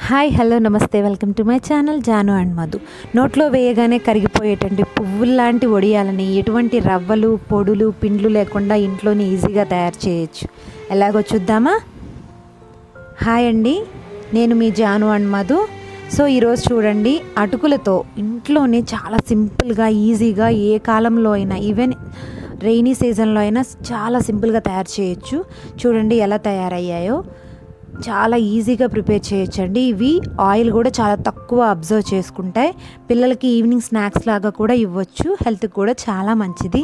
Hi hello నమస్తే welcome to my channel Janu and Madhu. నోట్లో వేయగానే కరిగిపోయేటువంటి పువ్వుల్లాంటి వడియాలని ఎటువంటి రవ్వలు పొడులు పిండ్లు లేకుండా ఇంట్లోనే ఈజీగా తయారు చేయొచ్చు. ఎలాగో చూద్దామా? హాయ్ అండి, నేను మీ జాను అండ్ మధు. సో ఈరోజు చూడండి, అటుకులతో ఇంట్లోనే చాలా సింపుల్గా ఈజీగా ఏ కాలంలో అయినా ఈవెన్ రెయినీ సీజన్లో అయినా చాలా సింపుల్గా తయారు చేయొచ్చు. చూడండి ఎలా తయారయ్యాయో, చాలా ఈజీగా ప్రిపేర్ చేయొచ్చండి. ఇవి ఆయిల్ కూడా చాలా తక్కువ అబ్జర్వ్ చేసుకుంటాయి. పిల్లలకి ఈవినింగ్ స్నాక్స్ లాగా కూడా ఇవ్వచ్చు, హెల్త్కి కూడా చాలా మంచిది.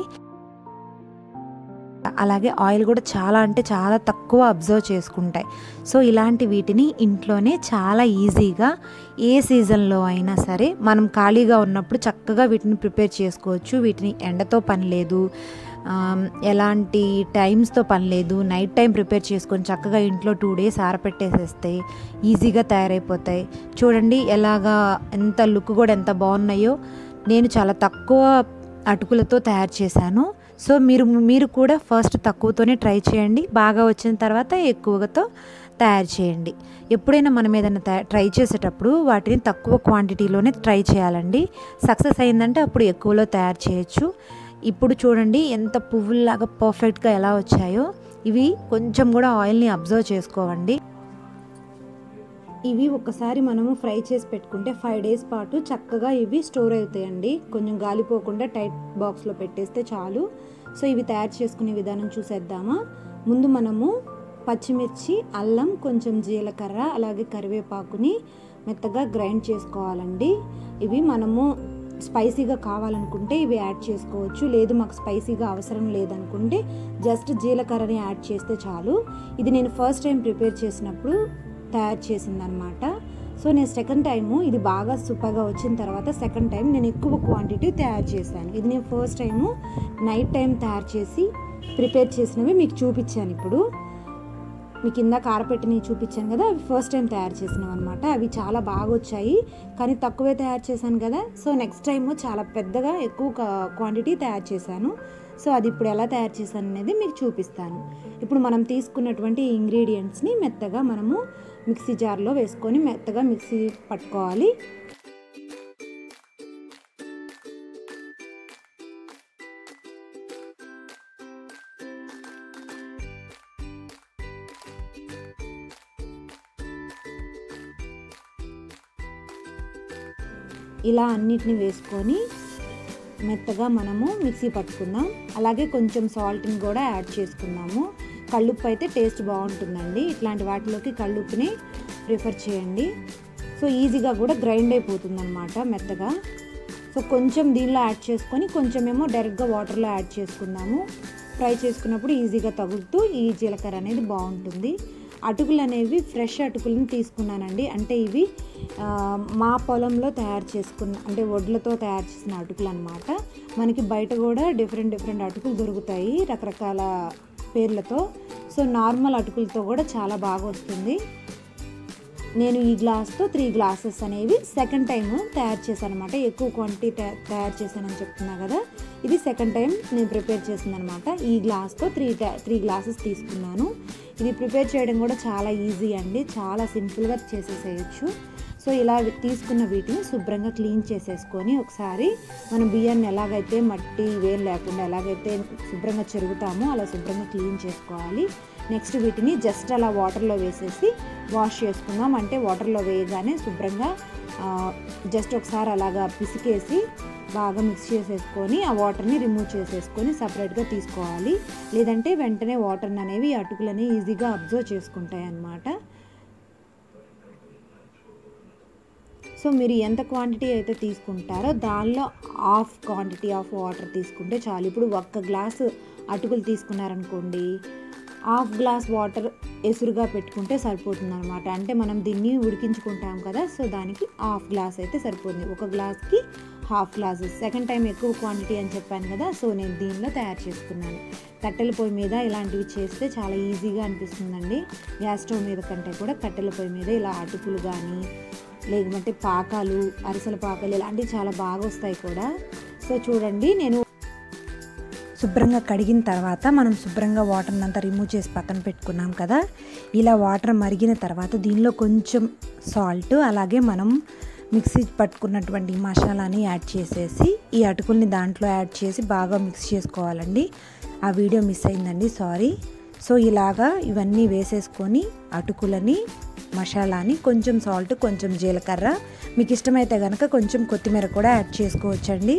అలాగే ఆయిల్ కూడా చాలా తక్కువ అబ్జర్వ్ చేసుకుంటాయి. సో ఇలాంటి వీటిని ఇంట్లోనే చాలా ఈజీగా ఏ సీజన్లో అయినా సరే మనం ఖాళీగా ఉన్నప్పుడు చక్కగా వీటిని ప్రిపేర్ చేసుకోవచ్చు. వీటిని ఎండతో పని లేదు, ఎలాంటి టైమ్స్తో పని లేదు. నైట్ టైం ప్రిపేర్ చేసుకొని చక్కగా ఇంట్లో 2 days ఆరపెట్టేసేస్తే ఈజీగా తయారైపోతాయి. చూడండి ఎలాగా, ఎంత లుక్ కూడా ఎంత బాగున్నాయో. నేను చాలా తక్కువ అటుకులతో తయారు చేశాను. సో మీరు కూడా ఫస్ట్ తక్కువతోనే ట్రై చేయండి. బాగా వచ్చిన తర్వాత ఎక్కువతో తయారు చేయండి. ఎప్పుడైనా మనం ఏదైనా ట్రై చేసేటప్పుడు వాటిని తక్కువ క్వాంటిటీలోనే ట్రై చేయాలండి. సక్సెస్ అయిందంటే అప్పుడు ఎక్కువలో తయారు చేయొచ్చు. ఇప్పుడు చూడండి ఎంత పువ్వుల్లాగా పర్ఫెక్ట్గా ఎలా వచ్చాయో. ఇవి కొంచెం కూడా ఆయిల్ని అబ్జర్వ్ చేసుకోవండి. ఇవి ఒకసారి మనము ఫ్రై చేసి పెట్టుకుంటే 5 days పాటు చక్కగా ఇవి స్టోర్ అవుతాయండి. కొంచెం గాలిపోకుండా టైట్ బాక్స్లో పెట్టేస్తే చాలు. సో ఇవి తయారు చేసుకునే విధానం చూసేద్దామా? ముందు మనము పచ్చిమిర్చి, అల్లం, కొంచెం జీలకర్ర, అలాగే కరివేపాకుని మెత్తగా గ్రైండ్ చేసుకోవాలండి. ఇవి మనము స్పైసీగా కావాలనుకుంటే ఇవి యాడ్ చేసుకోవచ్చు. లేదు మాకు స్పైసీగా అవసరం లేదనుకుంటే జస్ట్ జీలకర్రని యాడ్ చేస్తే చాలు. ఇది నేను ఫస్ట్ టైం ప్రిపేర్ చేసినప్పుడు తయారు చేసిందనమాట. సో నేను సెకండ్ టైము ఇది బాగా సూపర్గా వచ్చిన తర్వాత సెకండ్ టైం నేను ఎక్కువ క్వాంటిటీ తయారు చేశాను. ఇది నేను ఫస్ట్ టైము నైట్ టైం తయారు చేసి ప్రిపేర్ చేసినవి మీకు చూపించాను. ఇప్పుడు మీకు ఇందాక ఆరపెట్టినవి చూపించాను కదా, అవి ఫస్ట్ టైం తయారు చేసినవి అనమాట. అవి చాలా బాగా వచ్చాయి, కానీ తక్కువే తయారు చేశాను కదా. సో నెక్స్ట్ టైము చాలా పెద్దగా ఎక్కువ క్వాంటిటీ తయారు చేశాను. సో అది ఇప్పుడు ఎలా తయారు చేశాను అనేది మీకు చూపిస్తాను. ఇప్పుడు మనం తీసుకున్నటువంటి ఇంగ్రీడియంట్స్ని మెత్తగా మనము మిక్సీ జార్లో వేసుకొని మెత్తగా మిక్సీ పట్టుకోవాలి. ఇలా అన్నిటిని వేసుకొని మెత్తగా మనము మిక్సీ పట్టుకుందాం. అలాగే కొంచెం సాల్ట్ని కూడా యాడ్ చేసుకుందాము. కళ్ళుప్పు అయితే టేస్ట్ బాగుంటుందండి. ఇట్లాంటి వాటిలోకి కళ్ళుప్పుని ప్రిఫర్ చేయండి. సో ఈజీగా కూడా గ్రైండ్ అయిపోతుంది అనమాట మెత్తగా. సో కొంచెం దీనిలో యాడ్ చేసుకొని కొంచెం ఏమో డైరెక్ట్గా వాటర్లో యాడ్ చేసుకుందాము. ఫ్రై చేసుకున్నప్పుడు ఈజీగా తగులుతూ ఈ జీలకర్ర అనేది బాగుంటుంది. అటుకులు అనేవి ఫ్రెష్ అటుకులను తీసుకున్నానండి. అంటే ఇవి మా పొలంలో తయారు చేసుకున్న, అంటే వడ్లతో తయారు చేసిన అటుకులు అనమాట. మనకి బయట కూడా డిఫరెంట్ అటుకులు దొరుకుతాయి రకరకాల పేర్లతో. సో నార్మల్ అటుకులతో కూడా చాలా బాగా వస్తుంది. నేను ఈ గ్లాస్తో 3 glasses అనేవి సెకండ్ టైం తయారు చేశాను అనమాట. ఎక్కువ క్వాంటిటీ తయారు చేశానని చెప్తున్నా కదా, ఇది సెకండ్ టైం నేను ప్రిపేర్ చేసిందనమాట. ఈ గ్లాస్తో 3 glasses తీసుకున్నాను. ఇది ప్రిపేర్ చేయడం కూడా చాలా ఈజీ అండి, చాలా సింపుల్గా చేసేసేయచ్చు. సో ఇలా తీసుకున్న వీటిని శుభ్రంగా క్లీన్ చేసేసుకొని ఒకసారి మనం బియ్యాన్ని ఎలాగైతే మట్టి వేలు లేకుండా ఎలాగైతే శుభ్రంగా చెరుగుతామో అలా శుభ్రంగా క్లీన్ చేసుకోవాలి. నెక్స్ట్ వీటిని జస్ట్ అలా వాటర్లో వేసేసి వాష్ చేసుకుందాం. అంటే వాటర్లో వేయగానే శుభ్రంగా జస్ట్ ఒకసారి అలాగా పిసికేసి బాగా మిక్స్ చేసేసుకొని ఆ వాటర్ని రిమూవ్ చేసేసుకొని సపరేట్గా తీసుకోవాలి. లేదంటే వెంటనే వాటర్ని అనేవి అటుకులని ఈజీగా అబ్జర్వ్ చేసుకుంటాయి అన్నమాట. సో మీరు ఎంత క్వాంటిటీ అయితే తీసుకుంటారో దానిలో హాఫ్ క్వాంటిటీ ఆఫ్ వాటర్ తీసుకుంటే చాలు. ఇప్పుడు 1 గ్లాసు అటుకులు తీసుకున్నారనుకోండి, హాఫ్ గ్లాస్ వాటర్ ఎసురుగా పెట్టుకుంటే సరిపోతుంది అనమాట. అంటే మనం దీన్ని ఉడికించుకుంటాం కదా, సో దానికి హాఫ్ గ్లాస్ అయితే సరిపోతుంది. 1 గ్లాస్కి హాఫ్ గ్లాసెస్. సెకండ్ టైం ఎక్కువ క్వాంటిటీ అని చెప్పాను కదా, సో నేను దీనిలో తయారు చేసుకున్నాను. కట్టెల పొయ్యి మీద ఇలాంటివి చేస్తే చాలా ఈజీగా అనిపిస్తుందండి. గ్యాస్ స్టవ్ మీద కంటే కూడా కట్టెల పొయ్యి మీద ఇలా అటుకులు కానీ లేకపోతే పాకాలు, అరిసెల పాకాలు ఇలాంటివి చాలా బాగా వస్తాయి కూడా. సో చూడండి, నేను శుభ్రంగా కడిగిన తర్వాత మనం శుభ్రంగా వాటర్ని అంతా రిమూవ్ చేసి పక్కన పెట్టుకున్నాం కదా. ఇలా వాటర్ మరిగిన తర్వాత దీనిలో కొంచెం సాల్ట్, అలాగే మనం మిక్సీ పట్టుకున్నటువంటి మసాలాని యాడ్ చేసేసి ఈ అటుకుల్ని దాంట్లో యాడ్ చేసి బాగా మిక్స్ చేసుకోవాలండి. ఆ వీడియో మిస్ అయిందండి, సారీ. సో ఇలాగా ఇవన్నీ వేసేసుకొని అటుకులని, మసాలాని, కొంచెం సాల్ట్, కొంచెం జీలకర్ర, మీకు ఇష్టమైతే కనుక కొంచెం కొత్తిమీర కూడా యాడ్ చేసుకోవచ్చండి.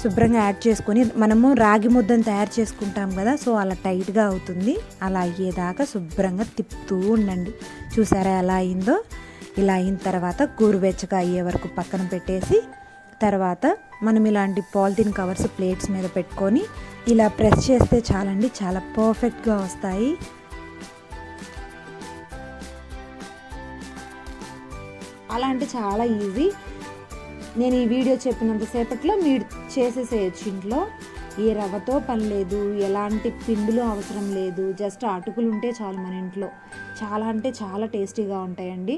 శుభ్రంగా యాడ్ చేసుకొని మనము రాగి ముద్దను తయారు చేసుకుంటాం కదా, సో అలా టైట్గా అవుతుంది. అలా అయ్యేదాకా శుభ్రంగా తిప్పుతూ ఉండండి. చూసారా ఎలా అయిందో? ఇలా అయిన తర్వాత గోరువెచ్చగా అయ్యే వరకు పక్కన పెట్టేసి, తర్వాత మనం ఇలాంటి పాలిథిన్ కవర్స్ ప్లేట్స్ మీద పెట్టుకొని ఇలా ప్రెస్ చేస్తే చాలండి, చాలా పర్ఫెక్ట్గా వస్తాయి. అలా అంటే చాలా ఈజీ. నేను ఈ వీడియో చెప్పినంతసేపట్లో మీరు చేసేసేయచ్చు ఇంట్లో. ఏ రవ్వతో పని లేదు, ఎలాంటి పిండిలు అవసరం లేదు, జస్ట్ అటుకులు ఉంటే చాలు మన ఇంట్లో. చాలా అంటే చాలా టేస్టీగా ఉంటాయండి.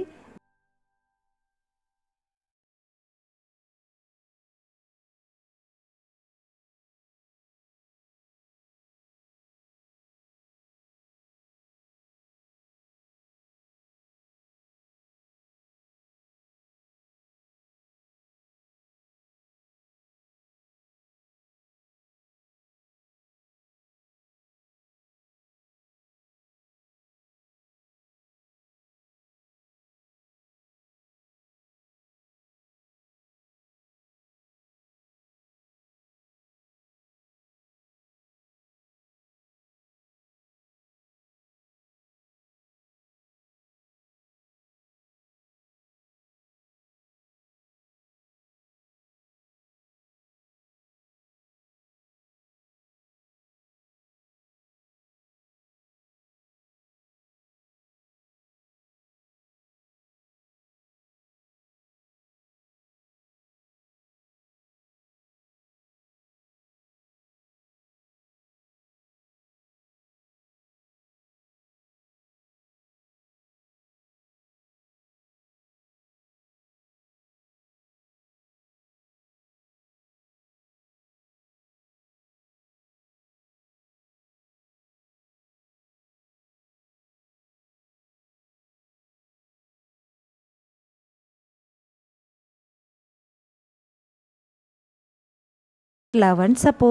Love and support.